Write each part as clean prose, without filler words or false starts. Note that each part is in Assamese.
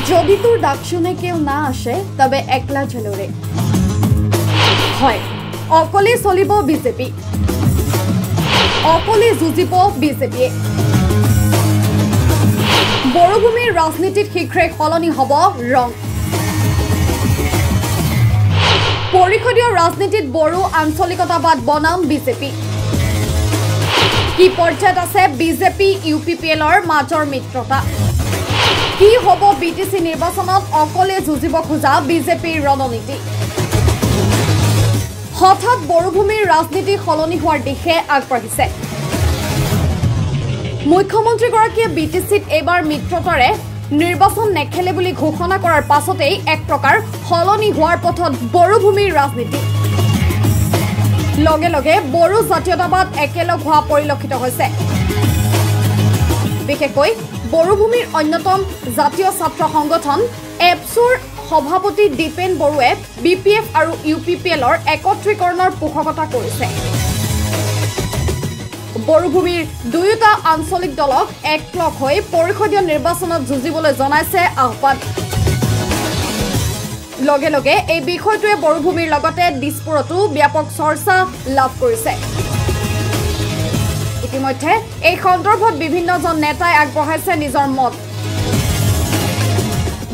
যদি তোর ডাক শুনে কেউ না আসে তবে একলা চলো রে হয় অকলে চলিব বিজেপি অকলে যুঁজিব বিজেপিয়ে বড়ভূমিৰ ৰাজনীতিত শীঘ্ৰে সলনি হ'ব ৰং পৰিষদীয় ৰাজনীতিত বড়ো আঞ্চলিকতাবাদ বনাম বিজেপি কি পৰ্যায়ত আছে বিজেপি ইউপিপিএলৰ মাজৰ মিত্ৰতা কি হ'ব বিটিসি নিৰ্বাচনত অকলে যুঁজিব খোজা বিজেপিৰ ৰণনীতি হঠাৎ বড়ভূমিৰ ৰাজনীতি সলনি হোৱাৰ দিশে আগবাঢ়িছে মুখ্যমন্ত্ৰীগৰাকীয়ে বিটিসিত এবাৰ মিত্ৰতাৰে নিৰ্বাচন নেখেলে বুলি ঘোষণা কৰাৰ পাছতেই এক প্ৰকাৰ সলনি হোৱাৰ পথত বড়ভূমিৰ ৰাজনীতি লগে লগে বড়ো জাতীয়তাবাদ একেলগ হোৱা পৰিলক্ষিত হৈছে বিশেষকৈ বড়ভূমিৰ অন্যতম জাতীয় ছাত্ৰ সংগঠন এপছুৰ সভাপতি দীপেন বড়ুৱে বিপিএফ আৰু ইউপিপিএলৰ একত্ৰীকৰণৰ পোষকতা কৰিছে বড়ভূমিৰ দুয়োটা আঞ্চলিক দলক একলগ হৈ পৰিষদীয় নিৰ্বাচনত যুঁজিবলৈ জনাইছে আহ্বান লগে লগে এই বিষয়টোৱে বড়ভূমিৰ লগতে দিছপুৰতো ব্যাপক চৰ্চা লাভ কৰিছে ইতিমধ্যে এই সন্দৰ্ভত বিভিন্নজন নেতাই আগবঢ়াইছে নিজৰ মত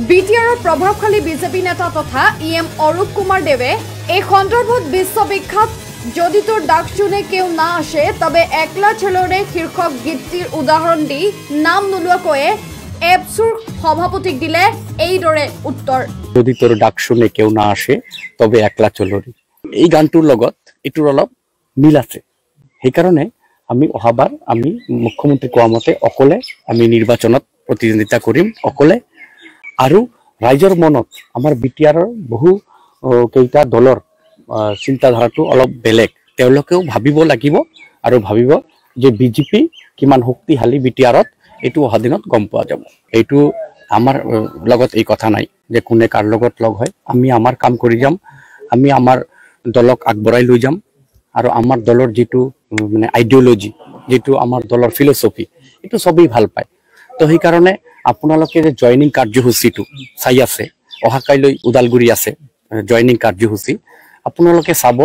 বিটিআৰৰ প্ৰভাৱশালী বিজেপি নেতা তথা ইএম অৰূপ কুমাৰ দেৱে এই সন্দৰ্ভত বিশ্ববিখ্যাত যদি তোৰ ডাক শুনে কেউ না আসে তবে একলা চলৰে শীৰ্ষক গীতটিৰ উদাহৰণ দি নাম নোলোৱাকৈয়ে এপছুৰ সভাপতিক দিলে এইদৰে উত্তৰ যদি তোৰ ডাক শুনে কেউ না আসে তবে একলা চলৰে এই গানটোৰ লগত এটোৰ অলপ মিল আছে সেইকাৰণে আমি অহাবাৰ আমি মুখ্যমন্ত্ৰী কোৱা মতে অকলে আমি নিৰ্বাচনত প্ৰতিদ্বন্দ্বিতা কৰিম অকলে আৰু ৰাইজৰ মনত আমাৰ বিটিআৰৰ বহু কেইটা দলৰ চিন্তাধাৰাটো অলপ বেলেগ তেওঁলোকেও ভাবিব লাগিব আৰু ভাবিব যে বিজেপি কিমান শক্তিশালী বিটিআৰত এইটো অহা দিনত গম পোৱা যাব এইটো আমাৰ লগত এই কথা নাই যে কোনে কাৰ লগত লগ হয় আমি আমাৰ কাম কৰি যাম আমি আমাৰ দলক আগবঢ়াই লৈ যাম আৰু আমাৰ দলৰ যেটো মানে আইডিঅলজি যেটো আমাৰ দলৰ ফিলসফি এটো সবেই ভাল পায় তো সেই কাৰণে আপোনালোকে যে জয়নিং কাৰ্যসূচীটো চাই আছে অহা কাইলৈ উদালগুৰি আছে জয়নিং কাৰ্যসূচী আপোনালোকে চাব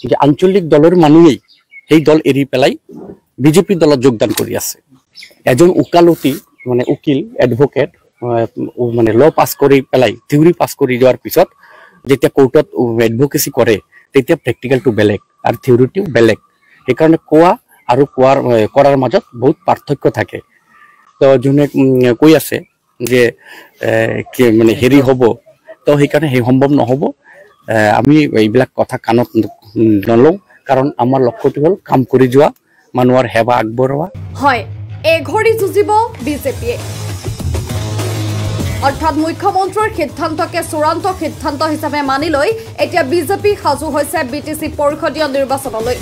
যে আঞ্চলিক দলৰ মানুহেই এই দল এৰি পেলাই বিজেপি দলত যোগদান কৰি আছে এজন উকালতি মানে উকিল এডভোকেট মানে ল পাস কৰি পেলাই থিওৰি পাস কৰি যোৱাৰ পিছত যেতিয়া কোৰ্টত এডভোকেসি কৰে তেতিয়া প্ৰেক্টিকেলটো বেলেগ আৰু থিওৰিটো বেলেগ এই কাৰণে কোৱা আৰু কৰাৰ মাজত বহুত পাৰ্থক্য থাকে তো জনে কৈ আছে যে মানে হেৰি হ'ব তো সেই কাৰণে হে সম্ভৱ নহব আমি এইবিলাক কথা কানত নলওঁ কাৰণ আমাৰ লক্ষ্যটো হ'ল কাম কৰি যোৱা মানুহৰ সেৱা আগবঢ়োৱা হয় এঘৰি যুঁজিব বিজেপিয়ে অৰ্থাৎ মুখ্যমন্ত্ৰীৰ সিদ্ধান্তকে চূড়ান্ত সিদ্ধান্ত হিচাপে মানি লৈ এতিয়া বিজেপি সাজু হৈছে বিটিসি পৰিষদীয় নিৰ্বাচনলৈ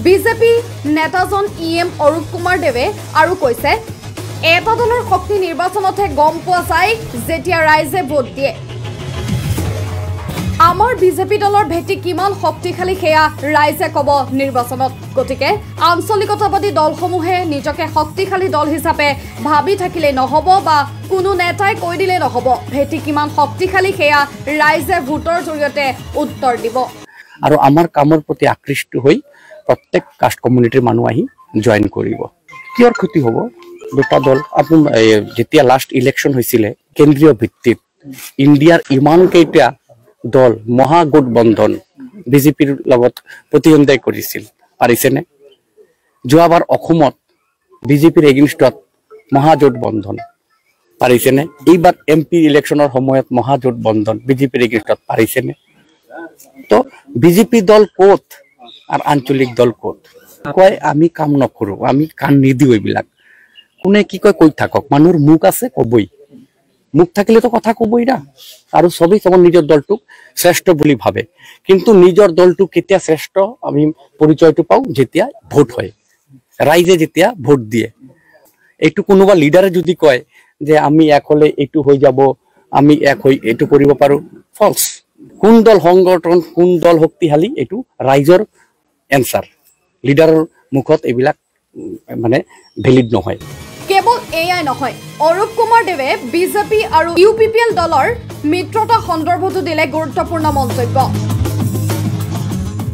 বিজেপি নেতাজন ইএম অৰূপ কুমাৰ দেৱে আৰু কৈছে এটা দলৰ শক্তি নিৰ্বাচনতহে গম পোৱা যায় যেতিয়া ৰাইজে ভোট দিয়ে আমাৰ বিজেপি দলৰ ভেটি কিমান শক্তিশালী সেয়া ৰাইজে ক'ব নিৰ্বাচনত গতিকে আঞ্চলিকতাবাদী দলসমূহে নিজকে শক্তিশালী দল হিচাপে ভাবি থাকিলে নহ'ব বা কোনো নেতাই কৈ দিলে নহ'ব ভেটি কিমান শক্তিশালী সেয়া ৰাইজে ভোটৰ জৰিয়তে উত্তৰ দিব আৰু আমাৰ কামৰ প্ৰতি আকৃষ্ট হৈ প্ৰত্যেক কাষ্ট কমিউনিটিৰ মানুহ আহি জয়েন কৰিব কিয়ৰ ক্ষতি হ'ব দুটা দল আপুনি যেতিয়া লাষ্ট ইলেকশ্যন হৈছিলে কেন্দ্ৰীয় ভিত্তিত ইণ্ডিয়াৰ ইমান কেইটা দল মহাগঠবন্ধন বিজেপিৰ লগত প্ৰতিদ্বন্দ্বিতা কৰিছিল পাৰিছেনে যোৱাবাৰ অসমত বিজেপিৰ এগেইনষ্টত মহাগঠবন্ধন পাৰিছেনে এইবাৰ এমপি ইলেকশ্যনৰ সময়ত মহাগঠবন্ধন বিজেপিৰ এগেইনষ্টত পাৰিছেনে তো বিজেপি দল ক'ত আৰু আঞ্চলিক দল ক'ত কয় আমি কাম নকৰো আমি কাম নিদিওঁ এইবিলাক কোনে কি কয় কৈ থাকক মানুহৰ মুখ আছে ক'বই মুখ থাকিলে তো কথা কবই না আৰু সবেই সমান নিজৰ দলটোক শ্ৰেষ্ঠ বুলি ভাবে কিন্তু নিজৰ দলটো কেতিয়া শ্ৰেষ্ঠ আমি পৰিচয়টো পাওঁ যেতিয়া ভোট হয় ৰাইজে যেতিয়া ভোট দিয়ে এইটো কোনোবা লিডাৰে যদি কয় যে আমি এক হলে এইটো হৈ যাব আমি এক হৈ এইটো কৰিব পাৰো ফলস কোন দল সংগঠন কোন দল শক্তিশালী এইটো ৰাইজৰ এনসাৰ লিডাৰৰ মুখত এইবিলাক মানে ভ্যালিড নহয় কেৱল এয়াই নহয়, অৰূপ কুমাৰ দেৱে বিজেপি আৰু UPPL দলৰ মিত্ৰতা সন্দৰ্ভতো দিলে গুৰুত্বপূৰ্ণ মন্তব্য।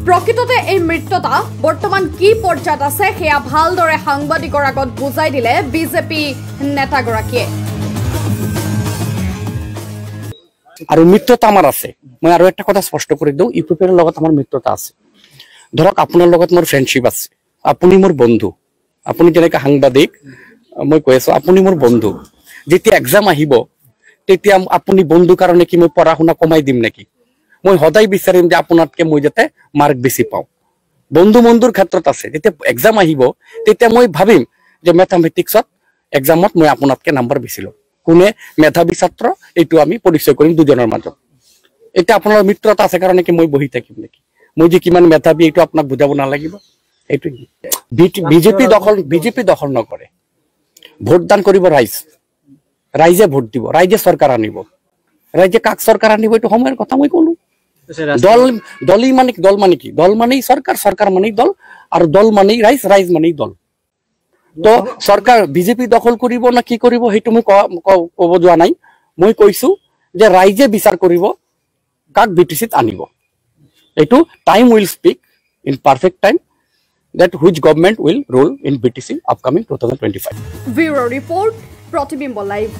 প্ৰকৃততে এই মিত্ৰতা বৰ্তমান কি পৰ্যায়ত আছে সেয়া ভালদৰে সাংবাদিকৰ আগত বুজাই দিলে বিজেপি নেতাগৰাকীয়ে। আৰু মিত্ৰতা আমাৰ আছে। মই আৰু একটা কথা স্পষ্ট কৰি দিওঁ, UPPL লগত আমাৰ মিত্ৰতা আছে। ধৰক আপোনাৰ লগত মোৰ ফ্ৰেণ্ডশ্বিপ আছে, আপুনি মোৰ বন্ধু, আপুনি যেনেকৈ সাংবাদিক, মই কৈ আছো আপুনি মোৰ বন্ধু। যেতিয়া এক্সাম আহিব তেতিয়া আপুনি বন্ধু কাৰণে কি মই পঢ়া শুনা কমাই দিম নেকি? মই সদায় বিচাৰিম যে আপোনাতকে মই যাতে মাৰ্ক বেছি পাওঁ। বন্ধু বন্ধুৰ ক্ষেত্ৰত আছে। যেতিয়া এক্সাম আহিব তেতিয়া মই ভাবিম যে মেথামেটিক্সত এক্সামত মই আপোনাতকে নাম্বাৰ বেছি লওঁ। কোনে মেধাৱী ছাত্ৰ এইটো আমি পৰিচয় কৰিম দুজনৰ মাজত। এতিয়া আপোনাৰ মিত্ৰতা আছে কাৰণে কি মই বহি থাকিম নেকি? মই যে কিমান মেধাৱী এইটো আপোনাক বুজাব নালাগিব? এইটো বিজেপি দখল নকৰে। ভোটদান কৰিব ৰাইজে ভোট দিব, ৰাইজে চৰকাৰ আনিব। ৰাইজে কাক চৰকাৰ আনিব এইটো সময়ৰ কথা মই ক'লো। দল মানে কি? দল মানেই চৰকাৰ, চৰকাৰ মানেই দল, আৰু দল মানেই ৰাইজ, ৰাইজ মানেই দল। তো চৰকাৰ বিজেপি দখল কৰিব না কি কৰিব সেইটো মই ক'ব যোৱা নাই। মই কৈছো যে ৰাইজে বিচাৰ কৰিব কাক BTCত আনিব। এইটো time will speak in perfect time that which government will rule in BTC upcoming 2025. Bureau Report, Pratibimbo Live.